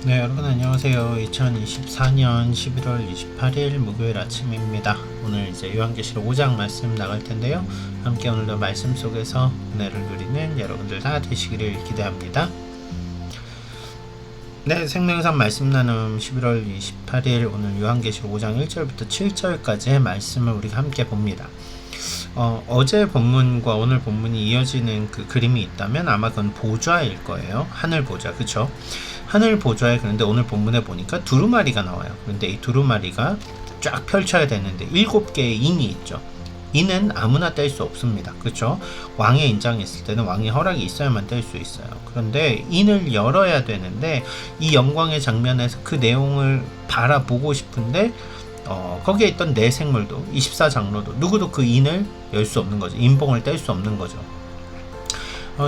네, 여러분 안녕하세요. 2024년 11월 28일 목요일 아침입니다. 오늘 이제 요한계시록 5장 말씀 나갈 텐데요. 함께 오늘도 말씀 속에서 은혜를 누리는 여러분들 다 되시기를 기대합니다. 네, 생명상 말씀 나눔 11월 28일 오늘 요한계시록 5장 1절부터 7절까지의 말씀을 우리가 함께 봅니다. 어제 본문과 오늘 본문이 이어지는 그 그림이 있다면 아마 그건 보좌일 거예요. 하늘 보좌, 그쵸? 하늘 보좌에, 그런데 오늘 본문에 보니까 두루마리가 나와요. 그런데 이 두루마리가 쫙 펼쳐야 되는데 7개의 인이 있죠. 인은 아무나 뗄 수 없습니다. 그렇죠? 왕의 인장이 있을 때는 왕의 허락이 있어야만 뗄 수 있어요. 그런데 인을 열어야 되는데 이 영광의 장면에서 그 내용을 바라보고 싶은데 거기에 있던 네 생물도 24장로도 누구도 그 인을 열 수 없는 거죠. 인봉을 뗄 수 없는 거죠.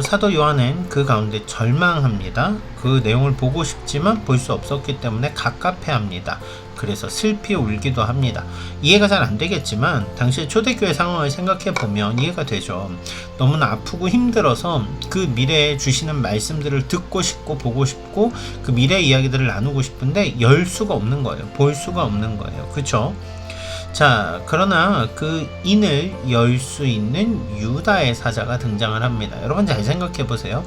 사도 요한은 그 가운데 절망합니다. 그 내용을 보고 싶지만 볼 수 없었기 때문에 갑갑해합니다. 그래서 슬피 울기도 합니다. 이해가 잘 안 되겠지만 당시 초대교회 상황을 생각해 보면 이해가 되죠. 너무나 아프고 힘들어서 그 미래에 주시는 말씀들을 듣고 싶고 보고 싶고 그 미래 이야기들을 나누고 싶은데 열 수가 없는 거예요. 볼 수가 없는 거예요. 그렇죠? 자, 그러나 그 인을 열 수 있는 유다의 사자가 등장을 합니다. 여러분 잘 생각해 보세요.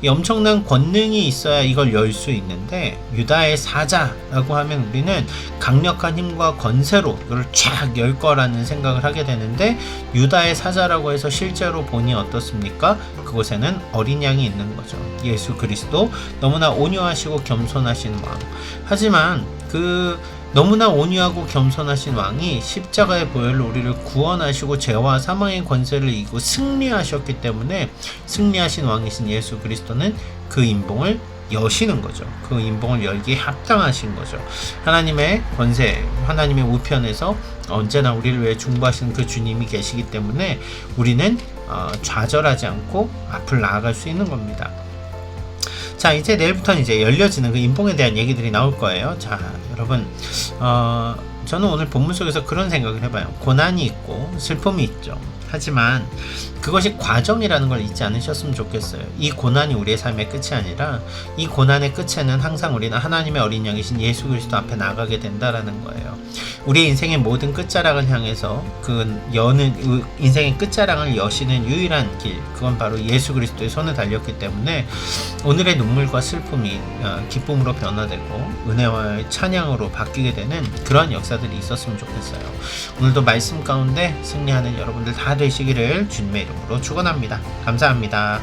이 엄청난 권능이 있어야 이걸 열 수 있는데 유다의 사자라고 하면 우리는 강력한 힘과 권세로 이걸 쫙 열 거라는 생각을 하게 되는데 유다의 사자라고 해서 실제로 보니 어떻습니까? 그곳에는 어린 양이 있는 거죠. 예수 그리스도, 너무나 온유하시고 겸손하신 왕. 하지만 그 너무나 온유하고 겸손하신 왕이 십자가의 보혈로 우리를 구원하시고 죄와 사망의 권세를 이기고 승리하셨기 때문에 승리하신 왕이신 예수 그리스도는 그 인봉을 여시는 거죠. 그 인봉을 열기에 합당하신 거죠. 하나님의 권세, 하나님의 우편에서 언제나 우리를 위해 중보하시는 그 주님이 계시기 때문에 우리는 좌절하지 않고 앞을 나아갈 수 있는 겁니다. 자, 이제 내일부터는 이제 열려지는 그 인봉에 대한 얘기들이 나올 거예요. 자, 여러분, 저는 오늘 본문 속에서 그런 생각을 해봐요. 고난이 있고 슬픔이 있죠. 하지만 그것이 과정이라는 걸 잊지 않으셨으면 좋겠어요. 이 고난이 우리의 삶의 끝이 아니라 이 고난의 끝에는 항상 우리는 하나님의 어린 양이신 예수 그리스도 앞에 나가게 된다라는 거예요. 우리의 인생의 모든 끝자락을 향해서 그 여는 인생의 끝자락을 여시는 유일한 길, 그건 바로 예수 그리스도의 손에 달렸기 때문에 오늘의 눈물과 슬픔이 기쁨으로 변화되고 은혜와 찬양으로 바뀌게 되는 그런 역사들이 있었으면 좋겠어요. 오늘도 말씀 가운데 승리하는 여러분들 다 되시기를 주님의 이름으로 축원합니다. 감사합니다.